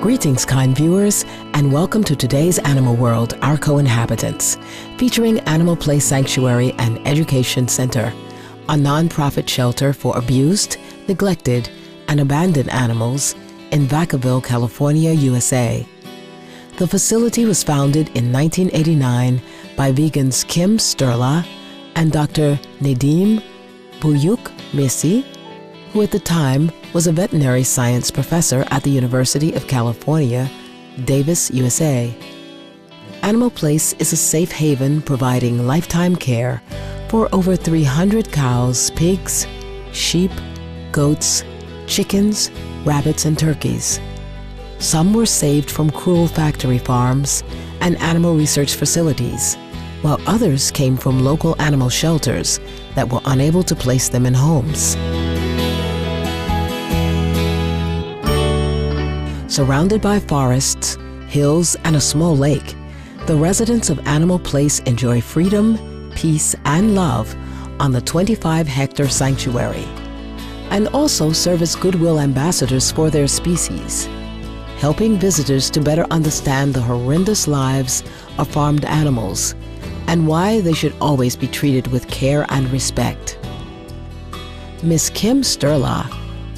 Greetings, kind viewers, and welcome to today's Animal World, Our Co-Inhabitants, featuring Animal Place Sanctuary and Education Center, a nonprofit shelter for abused, neglected, and abandoned animals in Vacaville, California, USA. The facility was founded in 1989 by vegans Kim Sterla and Dr. Nadim Buyuk Messi, who at the time was a veterinary science professor at the University of California, Davis, USA. Animal Place is a safe haven providing lifetime care for over 300 cows, pigs, sheep, goats, chickens, rabbits, and turkeys. Some were saved from cruel factory farms and animal research facilities, while others came from local animal shelters that were unable to place them in homes. Surrounded by forests, hills, and a small lake, the residents of Animal Place enjoy freedom, peace, and love on the 25-hectare sanctuary, and also serve as goodwill ambassadors for their species, helping visitors to better understand the horrendous lives of farmed animals and why they should always be treated with care and respect. Ms. Kim Sterla,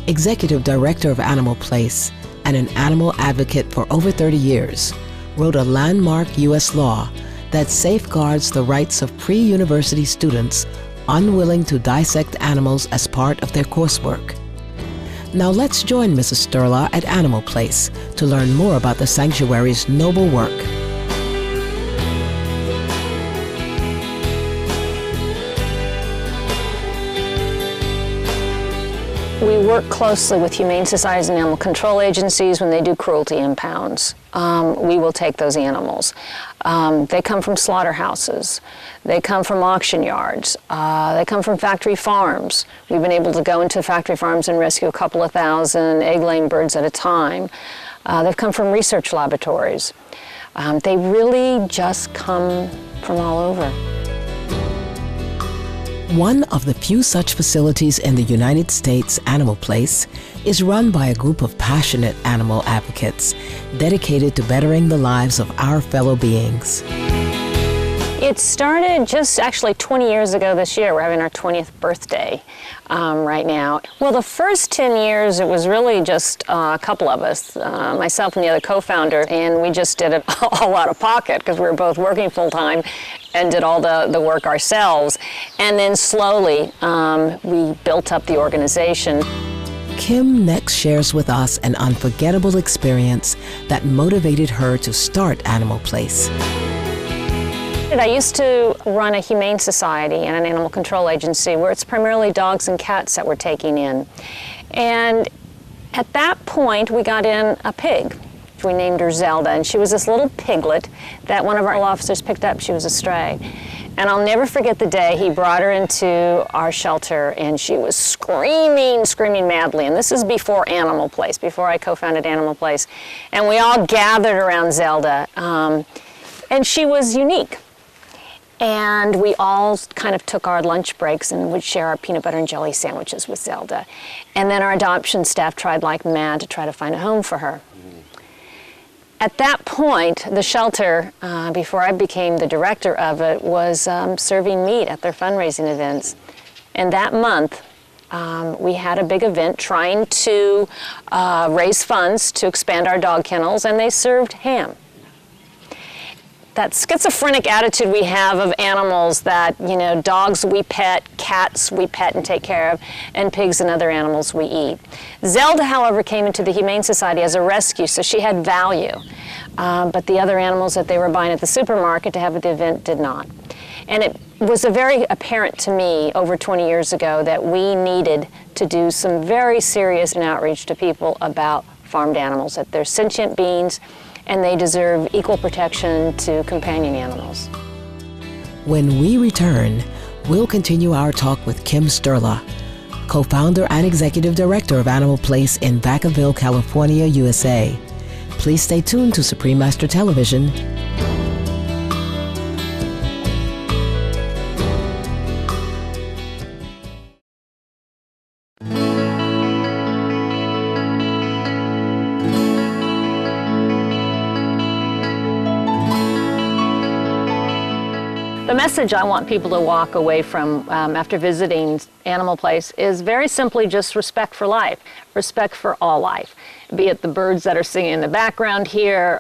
Executive Director of Animal Place and an animal advocate for over 30 years, wrote a landmark U.S. law that safeguards the rights of pre-university students unwilling to dissect animals as part of their coursework. Now let's join Mrs. Sterla at Animal Place to learn more about the sanctuary's noble work. We work closely with humane societies and animal control agencies when they do cruelty impounds. We will take those animals. They come from slaughterhouses. They come from auction yards. They come from factory farms. We've been able to go into factory farms and rescue a couple of thousand egg-laying birds at a time. They've come from research laboratories. They really just come from all over. One of the few such facilities in the United States, Animal Place, is run by a group of passionate animal advocates dedicated to bettering the lives of our fellow beings. It started just actually 20 years ago this year. We're having our 20th birthday right now. Well, the first 10 years, it was really just a couple of us, myself and the other co-founder, and we just did it all out of pocket because we were both working full-time and did all the work ourselves. And then slowly, we built up the organization. Kim next shares with us an unforgettable experience that motivated her to start Animal Place. I used to run a humane society and an animal control agency where it's primarily dogs and cats that we're taking in. And at that point, we got in a pig. We named her Zelda, and she was this little piglet that one of our officers picked up. She was a stray. And I'll never forget the day he brought her into our shelter, and she was screaming madly. And this is before Animal Place, before I co-founded Animal Place. And we all gathered around Zelda, and she was unique. And we all kind of took our lunch breaks and would share our peanut butter and jelly sandwiches with Zelda. And then our adoption staff tried like mad to try to find a home for her. At that point, the shelter, before I became the director of it, was serving meat at their fundraising events. And that month, we had a big event trying to raise funds to expand our dog kennels, and they served ham. That schizophrenic attitude we have of animals that, you know, dogs we pet, cats we pet and take care of, and pigs and other animals we eat. Zelda, however, came into the Humane Society as a rescue, so she had value. But the other animals that they were buying at the supermarket to have at the event did not. And it was very apparent to me over 20 years ago that we needed to do some very serious outreach to people about farmed animals, that they're sentient beings, and they deserve equal protection to companion animals. When we return, we'll continue our talk with Kim Sterla, co-founder and executive director of Animal Place in Vacaville, California, USA. Please stay tuned to Supreme Master Television. message I want people to walk away from after visiting Animal Place is very simply just respect for life, respect for all life, be it the birds that are singing in the background here,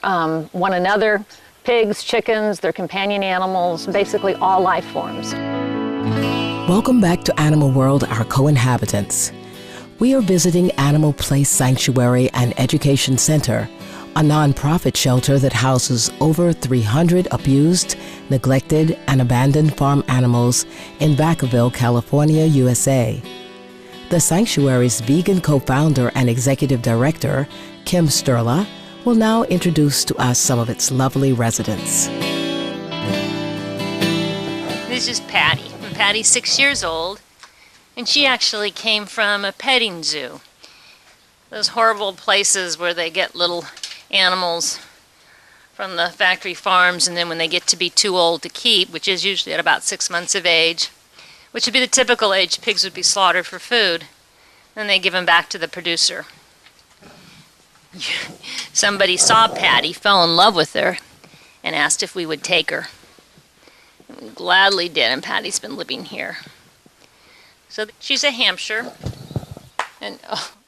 one another, pigs, chickens, their companion animals, basically all life forms. Welcome back to Animal World, our co-inhabitants. We are visiting Animal Place Sanctuary and Education Center, a nonprofit shelter that houses over 300 abused, neglected, and abandoned farm animals in Vacaville, California, USA. The sanctuary's vegan co-founder and executive director, Kim Sterla, will now introduce to us some of its lovely residents. This is Patty. Patty's 6 years old, and she actually came from a petting zoo. Those horrible places where they get little animals from the factory farms, and then when they get to be too old to keep, which is usually at about 6 months of age, which would be the typical age pigs would be slaughtered for food, then they give them back to the producer. Somebody saw Patty, fell in love with her, and asked if we would take her. And we gladly did, and Patty's been living here. So she's a Hampshire, and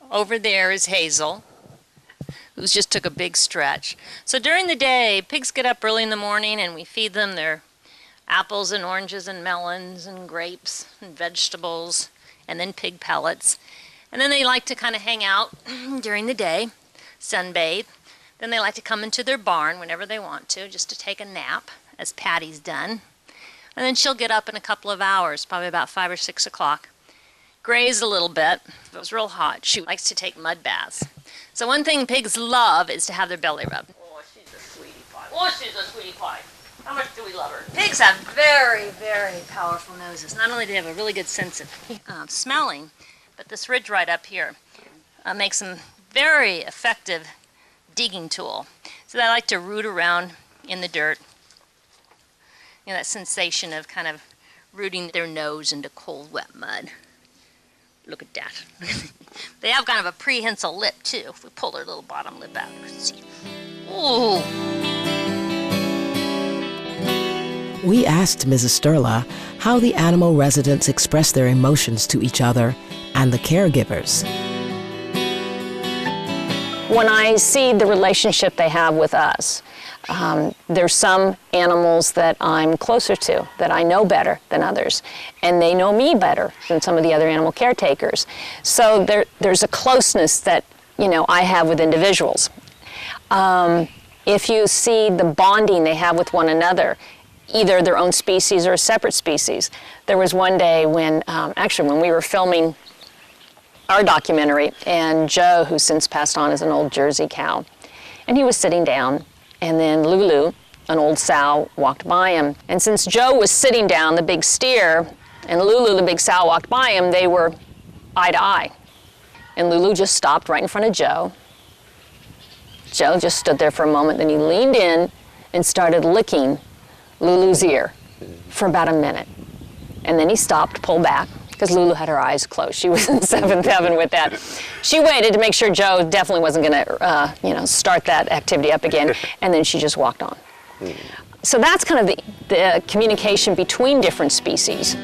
over there is Hazel, who just took a big stretch. So during the day, pigs get up early in the morning, and we feed them their apples and oranges and melons and grapes and vegetables, and then pig pellets. And then they like to kind of hang out during the day, sunbathe. Then they like to come into their barn whenever they want to, just to take a nap, as Patty's done. And then she'll get up in a couple of hours, probably about 5 or 6 o'clock, graze a little bit. If it was real hot, she likes to take mud baths. So one thing pigs love is to have their belly rubbed. Oh, she's a sweetie pie. Oh, she's a sweetie pie. How much do we love her? Pigs have very, very powerful noses. Not only do they have a really good sense of smelling, but this ridge right up here makes them very effective digging tool. So they like to root around in the dirt. You know, that sensation of kind of rooting their nose into cold, wet mud. Look at that. They have kind of a prehensile lip, too. If we pull their little bottom lip out, you can see. Ooh. We asked Mrs. Sterla how the animal residents express their emotions to each other and the caregivers. When I see the relationship they have with us, there's some animals that I'm closer to, that I know better than others, and they know me better than some of the other animal caretakers. So there's a closeness that, you know, I have with individuals. If you see the bonding they have with one another, either their own species or a separate species. There was one day when, actually when we were filming our documentary, and Joe, who's since passed on, is an old Jersey cow, and he was sitting down, and then Lulu, an old sow, walked by him. And since Joe was sitting down, the big steer, and Lulu, the big sow, walked by him, they were eye to eye. And Lulu just stopped right in front of Joe. Joe just stood there for a moment, then he leaned in and started licking Lulu's ear for about a minute. And then he stopped, pulled back, because Lulu had her eyes closed. She was in seventh heaven with that. She waited to make sure Joe definitely wasn't going to, start that activity up again, and then she just walked on. So that's kind of the communication between different species.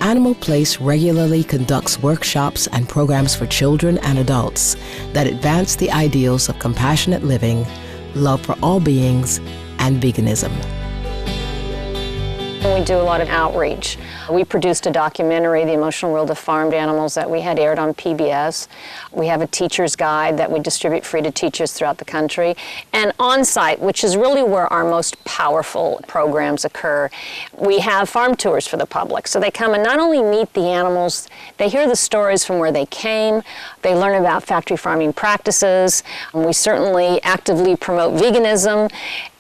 Animal Place regularly conducts workshops and programs for children and adults that advance the ideals of compassionate living, love for all beings, and veganism. We do a lot of outreach. We produced a documentary, The Emotional World of Farmed Animals, that we had aired on PBS. We have a teacher's guide that we distribute free to teachers throughout the country. And on-site, which is really where our most powerful programs occur, we have farm tours for the public. So they come and not only meet the animals, they hear the stories from where they came, they learn about factory farming practices. We certainly actively promote veganism,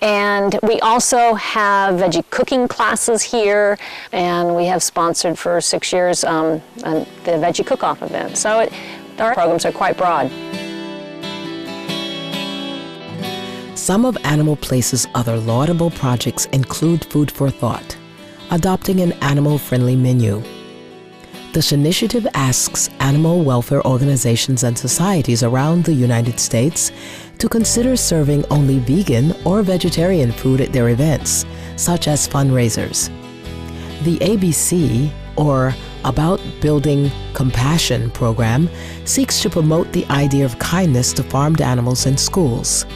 and we also have veggie cooking classes here, and we have sponsored for 6 years the Veggie Cook-Off event. So our programs are quite broad. Some of Animal Place's other laudable projects include Food for Thought, adopting an animal-friendly menu. This initiative asks animal welfare organizations and societies around the United States to consider serving only vegan or vegetarian food at their events, such as fundraisers. The ABC, or About Building Compassion program, seeks to promote the idea of kindness to farmed animals in schools.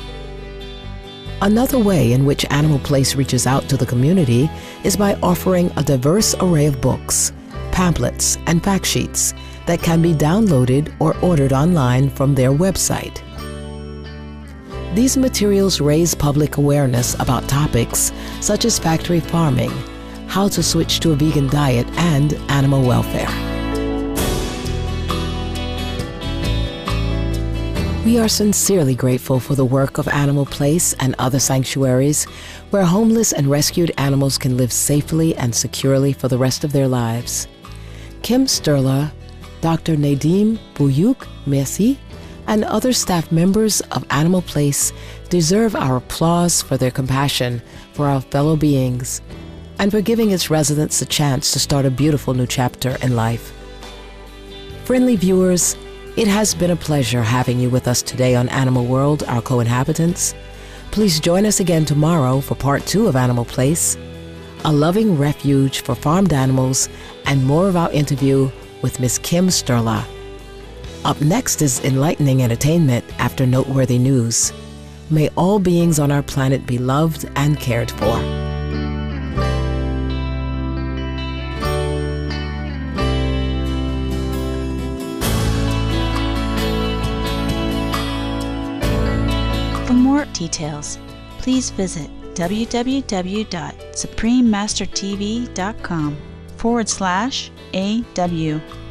Another way in which Animal Place reaches out to the community is by offering a diverse array of books, pamphlets, and fact sheets that can be downloaded or ordered online from their website. These materials raise public awareness about topics such as factory farming, how to switch to a vegan diet, and animal welfare. We are sincerely grateful for the work of Animal Place and other sanctuaries where homeless and rescued animals can live safely and securely for the rest of their lives. Kim Sterla, Dr. Nadim Buyuk Messi, and other staff members of Animal Place deserve our applause for their compassion for our fellow beings and for giving its residents a chance to start a beautiful new chapter in life. Friendly viewers, it has been a pleasure having you with us today on Animal World, Our Co-Inhabitants. Please join us again tomorrow for part 2 of Animal Place, a loving refuge for farmed animals, and more of our interview with Ms. Kim Sterla. Up next is enlightening entertainment after noteworthy news. May all beings on our planet be loved and cared for. For more details, please visit www.suprememastertv.com/AW.